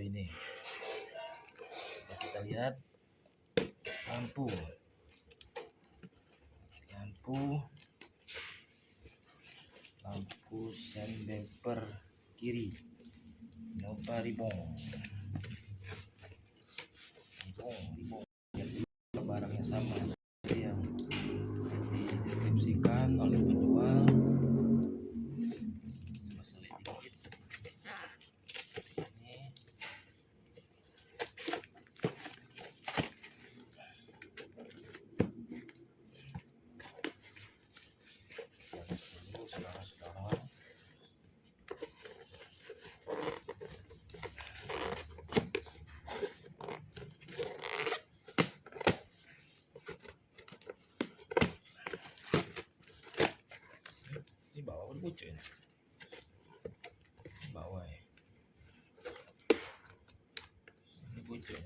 ini. Kita lihat lampu sen bumper kiri Nova Ribong. Barangnya sama seperti yang dideskripsikan oleh penjual. Coba selip dikit. Ini dulu saudara-saudara. Ini bawah berbucu ini. Bawah ya. Ini bucu.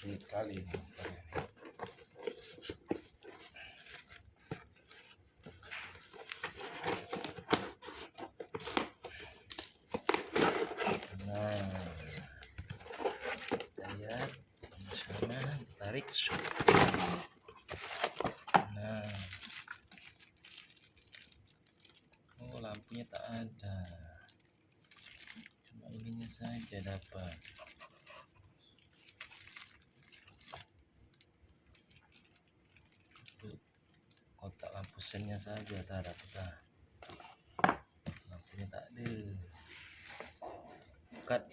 Sulit sekali ini. Nah, kita lihat sama tarik. Nah, oh lampunya tak ada, cuma ininya saja dapat. Kotak lampu sennya saja tak dapat. Lampunya tak ada. Cut.